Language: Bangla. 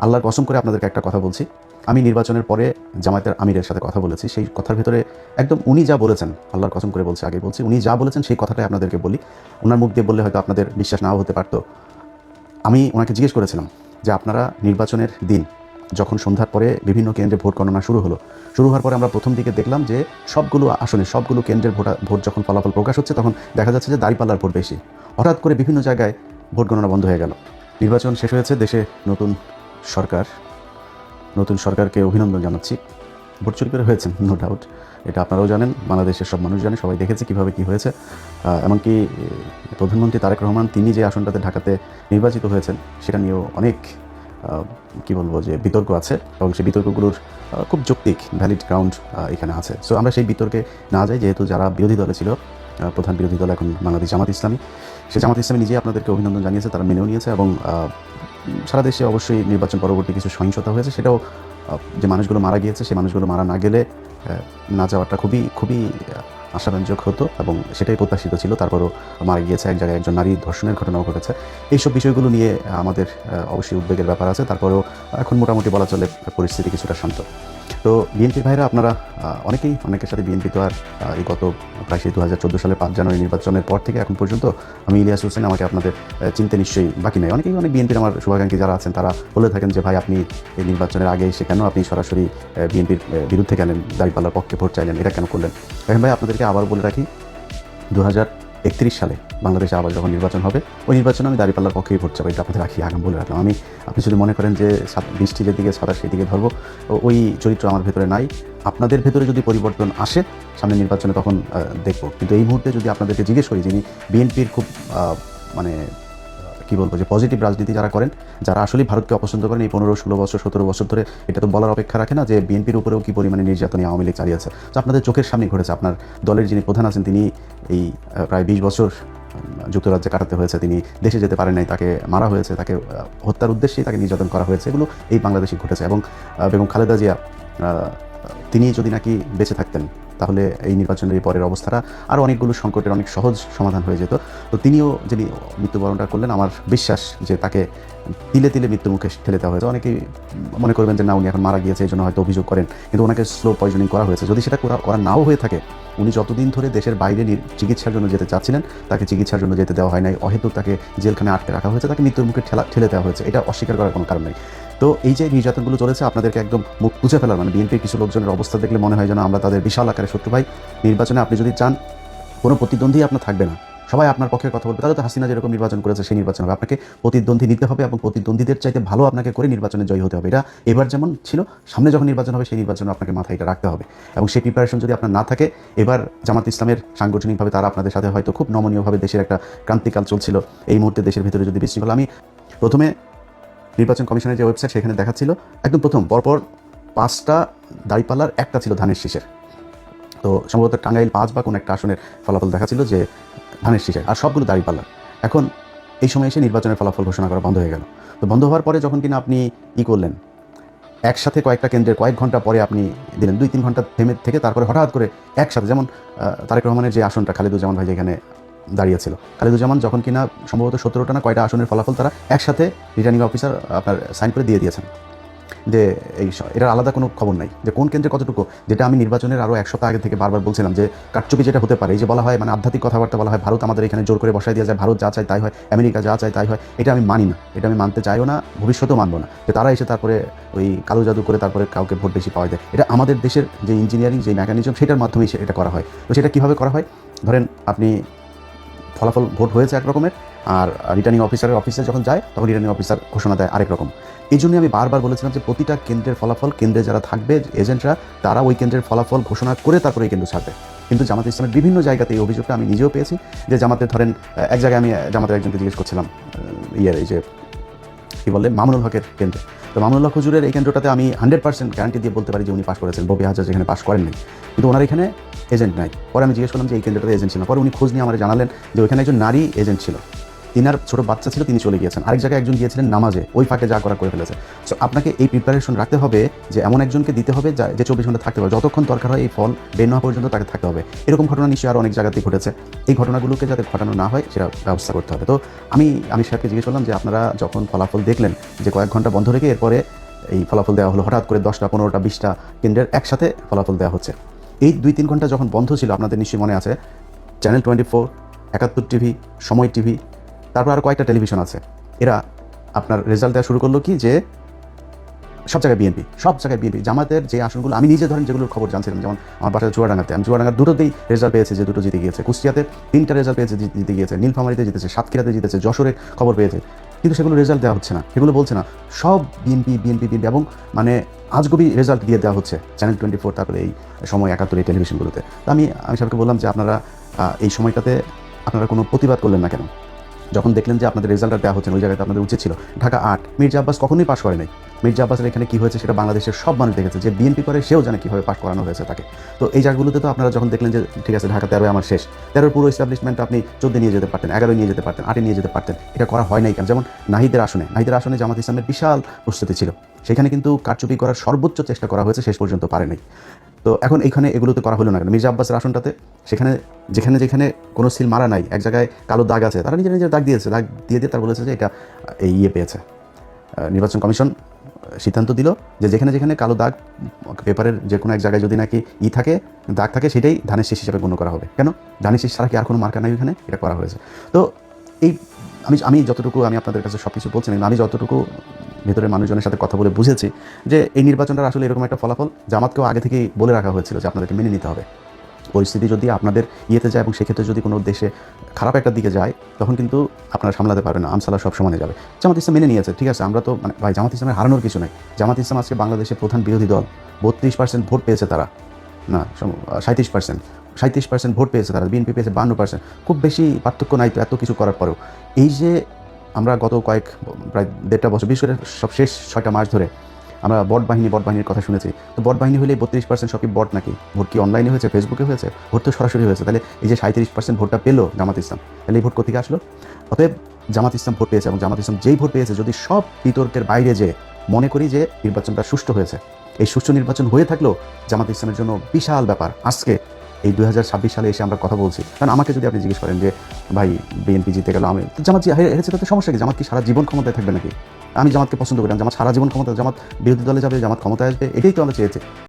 আল্লাহর কসম করে আপনাদেরকে একটা কথা বলছি, আমি নির্বাচনের পরে জামায়াতের আমিরের সাথে কথা বলেছি। সেই কথার ভিতরে একদম উনি যা বলেছেন, আল্লাহর কসম করে বলছি, আগে বলছি, উনি যা বলেছেন সেই কথাটাই আপনাদেরকে বলি। ওনার মুখ দিয়ে বললে হয়তো আপনাদের বিশ্বাস নাও হতে পারতো। আমি ওনাকে জিজ্ঞেস করেছিলাম যে আপনারা নির্বাচনের দিন যখন সন্ধ্যার পরে বিভিন্ন কেন্দ্রে ভোট গণনা শুরু হওয়ার পরে আমরা প্রথম দিকে দেখলাম যে সবগুলো আসনে সবগুলো কেন্দ্রের ভোট যখন ফলাফল প্রকাশ হচ্ছে তখন দেখা যাচ্ছে যে দাঁড়িপাল্লার ভোট বেশি। হঠাৎ করে বিভিন্ন জায়গায় ভোট গণনা বন্ধ হয়ে গেল। নির্বাচন শেষ হয়েছে, দেশে নতুন সরকারকে অভিনন্দন জানাচ্ছি। ভোট চুরি করে হয়েছে, নো ডাউট, এটা আপনারাও জানেন, বাংলাদেশের সব মানুষ জানে, সবাই দেখেছে কীভাবে কী হয়েছে। এমনকি প্রধানমন্ত্রী তারেক রহমান তিনি যে আসনটাতে ঢাকাতে নির্বাচিত হয়েছেন সেটা নিয়েও অনেক কী বলবো যে বিতর্ক আছে, এবং সেই বিতর্কগুলোর খুব যৌক্তিক ভ্যালিড গ্রাউন্ড এখানে আছে। সো আমরা সেই বিতর্কে না যাই, যেহেতু যারা বিরোধী দলে ছিল, প্রধান বিরোধী দল এখন বাংলাদেশ জামাত ইসলামী, সে জামাত ইসলামী নিজেই আপনাদেরকে অভিনন্দন জানিয়েছে, তারা মেনেও নিয়েছে। এবং সারা দেশে অবশ্যই নির্বাচন পরবর্তী কিছু সহিংসতা হয়েছে, সেটাও যে মানুষগুলো মারা গিয়েছে সেই মানুষগুলো মারা না গেলে না যাওয়াটা খুবই খুবই আশাব্যঞ্জক হতো, এবং সেটাই প্রত্যাশিত ছিল। তারপরও মারা গিয়েছে, এক জায়গায় একজন নারী ধর্ষণের ঘটনাও ঘটেছে। এইসব বিষয়গুলো নিয়ে আমাদের অবশ্যই উদ্বেগের ব্যাপার আছে। তারপরেও এখন মোটামুটি বলা চলে পরিস্থিতি কিছুটা শান্ত। তো বিএনপির ভাইরা আপনারা অনেকের সাথে বিএনপি তো আর এই গত প্রায় সেই 2014 সালের 5 জানুয়ারি নির্বাচনের পর থেকে এখন পর্যন্ত আমি ইলিয়াস হোসেন, আমাকে আপনাদের চিনতে নিশ্চয়ই বাকি নেই। অনেক বিএনপির আমার শুভাকাঙ্ক্ষী যারা আছেন তারা বলে থাকেন যে ভাই আপনি এই নির্বাচনের আগে এসে কেন আপনি সরাসরি বিএনপির বিরুদ্ধে গেলেন, দাঁড়িপাল্লার পক্ষে ভোট চাইলেন, এটা কেন করলেন? এখন ভাই আপনাদেরকে আবার বলে রাখি, 2031 সালে বাংলাদেশে আবার যখন নির্বাচন হবে, ওই নির্বাচনে আমি দাঁড়িপাল্লার পক্ষেই ভোট চাবো, এটা আপনাদের রাখি, আগাম বলে রাখলাম। আপনি যদি মনে করেন যে বৃষ্টি যেদিকে সাঁতার সেই দিকে ধরবো, ওই চরিত্র আমার ভেতরে নাই। আপনাদের ভেতরে যদি পরিবর্তন আসে সামনে নির্বাচনে তখন দেখব, কিন্তু এই মুহূর্তে যদি আপনাদেরকে জিজ্ঞেস করি, যিনি বিএনপির খুব মানে কী বলবো যে পজিটিভ রাজনীতি যারা করেন, যারা আসলে ভারতকে অপছন্দ করেন, এই 15, 16 বছর 17 বছর ধরে, এটা তো বলার অপেক্ষা রাখে না যে বিএনপির উপরেও কী পরিমাণে নির্যাতনী আওয়ামী লীগ চালিয়েছে। তো আপনাদের চোখের সামনে ঘটেছে। আপনার দলের যিনি প্রধান আছেন তিনি এই প্রায় 20 বছর যুক্তরাজ্যে কাটাতে হয়েছে, তিনি দেশে যেতে পারেন নাই, তাকে মারা হয়েছে, তাকে হত্যার উদ্দেশ্যেই তাকে নির্যাতন করা হয়েছে। এগুলো এই বাংলাদেশে ঘটেছে। এবং বেগম খালেদা জিয়া তিনি যদি নাকি বেঁচে থাকতেন তাহলে এই নির্বাচনের এই পরের অবস্থাটা আরও অনেকগুলো সংকটের অনেক সহজ সমাধান হয়ে যেত। তো তিনিও যিনি মৃত্যুবরণটা করলেন, আমার বিশ্বাস যে তাকে তিলে তিলে মৃত্যুর মুখে ঠেলে দেওয়া হয়েছে। অনেকেই মনে করবেন যে না উনি এখন মারা গিয়েছে এই জন্য হয়তো অভিযোগ করেন, কিন্তু ওনাকে স্লো পয়জনিং করা হয়েছে। যদি সেটা করা নাও হয়ে থাকে, উনি যতদিন ধরে দেশের বাইরে চিকিৎসার জন্য যেতে চাচ্ছিলেন তাকে চিকিৎসার জন্য যেতে দেওয়া হয় নাই, অহেতুক তাকে জেলখানে আটকে রাখা হয়েছে, তাকে মৃত্যুর মুখে ঠেলে দেওয়া হয়েছে। এটা অস্বীকার করার কোনো কারণ নেই। তো এই যে নির্যাতনগুলো চলেছে, আপনাদেরকে একদম মুখ বুঝে ফেলার, মানে বিএনপির কিছু লোকজনের অবস্থা দেখলে মনে হয় যেন আমরা তাদের বিশাল আকারের শত্রু। ভাই, নির্বাচনে আপনি যদি চান কোনো প্রতিদ্বন্দ্বী আপনার থাকবে না, সবাই আপনার পক্ষে কথা বলবে, তাহলে তো হাসিনা যেরকম নির্বাচন করেছে সেই নির্বাচন হবে। আপনাকে প্রতিদ্বন্দ্বী নিতে হবে এবং প্রতিদ্বন্দ্বীদের চাইতে ভালো আপনাকে করে নির্বাচনে জয়ী হতে হবে। এটা এবার যেমন ছিল, সামনে যখন নির্বাচন হবে সেই নির্বাচনে আপনাকে মাথায় এটা রাখতে হবে। এবং সেই প্রিপারেশন যদি আপনার না থাকে, এবার জামাত ইসলামের সাংগঠনিকভাবে তারা আপনাদের সাথে হয়তো খুব নমনীয়ভাবে, দেশের একটা ক্রান্তিকাল চলছিল, এই মুহূর্তে দেশের ভিতরে যদি বিশৃঙ্খলা, আমি প্রথমে নির্বাচন কমিশনের যে ওয়েবসাইট সেখানে দেখাচ্ছিল একদম প্রথম পরপর 5টা দাঁড়িপাল্লার, একটা ছিল ধানের শীষের। তো সম্ভবত টাঙ্গাইল 5 বা কোনো একটা আসনের ফলাফল দেখাচ্ছিল যে ধানের শীষের, আর সবগুলো দাঁড়িপাল্লার। এখন এই সময় এসে নির্বাচনের ফলাফল ঘোষণা করা বন্ধ হয়ে গেল। তো বন্ধ হওয়ার পরে যখন কিনা আপনি করলেন, একসাথে কয়েকটা কেন্দ্রের কয়েক ঘন্টা পরে আপনি দিলেন, 2-3 ঘন্টা থেমে থেকে তারপরে হঠাৎ করে একসাথে, যেমন তারেক রহমানের যে আসনটা খালেদুজ্জামান ভাই যেখানে দাঁড়িয়েছিল, খালেদুজ্জামান যখন কিনা সম্ভবত 17টা না কয়টা আসনের ফলাফল তারা একসাথে রিটার্নিং অফিসার আপনার সাইন করে দিয়ে দিয়েছেন যে এটার আলাদা কোনো খবর নাই যে কোন কেন্দ্রে কতটুকু। যেটা আমি নির্বাচনের আরও 1 সপ্তাহ আগে থেকে বারবার বলছিলাম যে কারচুপি যেটা হতে পারে, এই যে বলা হয় মানে আধ্যাত্মিক কথাবার্তা বলা হয়, ভারত আমাদের এখানে জোর করে বসাই দেওয়া যায়, ভারত যা চায় তাই হয়, আমেরিকা যা চায় তাই হয়, এটা আমি মানি না, এটা আমি মানতে চাইও না, ভবিষ্যতেও মানবো না যে তারা এসে তারপরে ওই কালো জাদু করে তারপরে কাউকে ভোট বেশি পাওয়া যায়। এটা আমাদের দেশের যে ইঞ্জিনিয়ারিং, যে মেকানিজম, সেটার মাধ্যমেই এটা করা হয়। তো সেটা কীভাবে করা হয়? ধরেন আপনি ফলাফল ভোট হয়েছে এক রকমের, আর রিটার্নিং অফিসারের অফিসে যখন যায় তখন রিটার্নিং অফিসার ঘোষণা দেয় আরেক রকম। এই জন্যই আমি বারবার বলেছিলাম যে প্রতিটা কেন্দ্রের ফলাফল, কেন্দ্রে যারা থাকবে এজেন্টরা, তারা ওই কেন্দ্রের ফলাফল ঘোষণা করে তারপরে এই কেন্দ্র ছাড়বে। কিন্তু জামাত ইসলামের বিভিন্ন জায়গাতে এই অভিযোগটা আমি নিজেও পেয়েছি যে জামাতের, ধরেন এক জায়গায় আমি জামাতের একজনকে জিজ্ঞেস করছিলাম, এই যে কী বলে মামুনুল হকের কেন্দ্র, তো মামুনুল হক হুজুরের এই কেন্দ্রটাতে আমি 100% গ্যারান্টি দিয়ে বলতে পারি যে উনি পাস করেছেন, ববি হাজার যেখানে পাস করেন নাই, কিন্তু ওনার এখানে এজেন্ট নাই। পরে আমি জিজ্ঞেস করলাম যে এই কেন্দ্রটাতে এজেন্ট ছিল, পরে উনি খোঁজ নিয়ে আমার জানালেন যে ওইখানে একজন নারী এজেন্ট ছিল। তিনার ছোট বাচ্চা ছিল, তিনি চলে গিয়েছেন, আরেক জায়গায় একজন গিয়েছিলেন নামাজে, ওই ফাঁকে যা করা করে ফেলেছে। সো আপনাকে এই প্রিপারেশন রাখতে হবে যে এমন একজনকে দিতে হবে যে 24 ঘন্টা থাকতে পারবে, যতক্ষণ দরকার হয় এই ফল বের না হওয়া পর্যন্ত তাকে থাকতে হবে। এরকম ঘটনা নিশ্চয়ই আরও অনেক জায়গাতেই ঘটেছে। এই ঘটনাগুলোকে যাতে ঘটানো না হয় সেটা ব্যবস্থা করতে হবে। তো আমি সাহেবকে জিজ্ঞেস করলাম যে আপনারা যখন ফলাফল দেখলেন যে কয়েক ঘন্টা বন্ধ রেখে এরপরে এই ফলাফল দেওয়া হলো, হঠাৎ করে 10টা 15টা 20টা কেন্দ্রের একসাথে ফলাফল দেওয়া হচ্ছে, এই 2-3 ঘন্টা যখন বন্ধ ছিল আপনাদের নিশ্চয়ই মনে আছে চ্যানেল 24, 71 টিভি, সময় টিভি, তারপর আরও কয়েকটা টেলিভিশন আছে, এরা আপনার রেজাল্ট দেওয়া শুরু করলো কি যে সব জায়গায় বিএনপি, সব জায়গায় বিএনপি। জামাতের যে আসনগুলো আমি নিজে ধরেন যেগুলোর খবর জানছিলাম, যেমন আমার বাসায় চুয়াডাঙ্গাতে, আমি চুয়াডাঙ্গার দুটোতেই রেজাল্ট পেয়েছে যে দুটো জিতে গিয়েছে, কুষ্টিয়াতে 3টা রেজাল্ট পেয়েছে জিতে গিয়েছে, নীলফামারীতে জিতেছে, সাতক্ষীরাতে জিতেছে, যশোরে খবর পেয়েছে, কিন্তু সেগুলো রেজাল্ট দেওয়া হচ্ছে না, সেগুলো বলছে না, সব বিএনপি বিএনপি বিএনপি, এবং মানে আজগবি রেজাল্ট দিয়ে দেওয়া হচ্ছে চ্যানেল 24, তারপরে এই সময় 71 এই টেলিভিশনগুলোতে। তো আমি সাহেবকে বললাম যে আপনারা এই সময়টাতে আপনারা কোনো প্রতিবাদ করলেন না কেন? যখন দেখলেন যে আপনাদের রেজাল্টটা দেওয়া হচ্ছে ওই জায়গাতে আপনাদের উচিত ছিল। ঢাকা 8, মির্জা আব্বাস কখনোই পাশ করে নাই। মির্জা আব্বাসের এখানে কী হয়েছে সেটা বাংলাদেশের সব মানুষ দেখেছে, যে বিএনপি করে সেও জানে কীভাবে পাশ করানো হয়েছে তাকে। তো এই জায়গাগুলোতে তো আপনারা যখন দেখলেন যে ঠিক আছে ঢাকা 13 আমার শেষ, 13 পুরো এস্টাবলিশমেন্ট আপনি 14 নিয়ে যেতে পারতেন, 11 নিয়ে যেতে পারতেন, 8 নিয়ে যেতে পারতেন, এটা করা হয় নাই কেন? যেমন নাহিদের আসনে জামাত ইসলামের বিশাল প্রস্তুতি ছিল, সেখানে কিন্তু কারচুপি করার সর্বোচ্চ চেষ্টা করা হয়েছে, শেষ পর্যন্ত পারে নাই। তো এখন এইখানে এগুলোতে করা হলো না কেন? মির্জা আব্বাসের আসনটাতে সেখানে যেখানে কোনো সিল মারা নাই, এক জায়গায় কালো দাগ আছে, তারা নিজের দাগ দিয়েছে, দাগ দিয়ে তারা বলেছে যে এটা এই পেয়েছে। নির্বাচন কমিশন সিদ্ধান্ত দিল যে যেখানে কালো দাগ পেপারের যে কোনো এক জায়গায় যদি নাকি থাকে, দাগ থাকে, সেটাই ধানের শীষ হিসাবে গণ্য করা হবে। কেন? ধানের শীষ ছাড়া কি আর কোনো মার্কা নাই ওইখানে? এটা করা হয়েছে। তো এই আমি যতটুকু আমি আপনাদের কাছে সব কিছু বলছি না, আমি যতটুকু ভেতরের মানুষজনের সাথে কথা বলে বুঝেছি যে এই নির্বাচনটা আসলে এরকম একটা ফলাফল, জামাতকেও আগে থেকেই বলে রাখা হয়েছিল যে আপনাদেরকে মেনে নিতে হবে। পরিস্থিতি যদি আপনাদের যায় এবং সেক্ষেত্রে যদি কোনো দেশে খারাপ একটা দিকে যায়, তখন কিন্তু আপনারা সামলাতে পারবেন না, আমসালা সব সমানে যাবে। জামাত ইসলাম মেনে নিয়েছে, ঠিক আছে, আমরা তো ভাই জামাত ইসলামের হারানোর কিছু নাই। জামাত ইসলাম আজকে বাংলাদেশের প্রধান বিরোধী দল, 32% ভোট পেয়েছে তারা, না 37% ভোট পেয়েছে তারা, বিএনপি পেয়েছে 52%, খুব বেশি পার্থক্য নাই তো এত কিছু করার পরেও। এই যে আমরা গত প্রায় 1.5 বছর, বিশেষ করে সব শেষ 6টা মাস ধরে আমরা বট বাহিনীর কথা শুনেছি। তো বট বাহিনী হলে 32% সব কি বট নাকি? ভোট কি অনলাইনে হয়েছে, ফেসবুকে হয়েছে? ভোট তো সরাসরি হয়েছে। তাহলে এই যে 37% ভোটটা পেলো জামাত ইসলাম, তাহলে এই ভোট কোথেকে আসলো? অতএব জামাত ইসলাম ভোট পেয়েছে, এবং জামাত ইসলাম যেই ভোট পেয়েছে, যদি সব বিতর্কের বাইরে যে মনে করি যে নির্বাচনটা সুষ্ঠু হয়েছে, এই সুষ্ঠু নির্বাচন হয়ে থাকলেও জামাত ইসলামের জন্য বিশাল ব্যাপার। আজকে এই 2026 সালে এসে আমরা কথা বলছি, কারণ আমাকে যদি আপনি জিজ্ঞেস করেন যে ভাই বিএনপি জিতে গেল, আমি জামাত হেরেছে, তাতে সমস্যা কি? জামাত কি সারা জীবন ক্ষমতায় থাকবে নাকি? আমি জামাতকে পছন্দ করি, জামাত সারা জীবন জামাত বিরোধী দলে যাবে, জামাত ক্ষমতায় আসবে, এটাই তো আমরা চেয়েছি।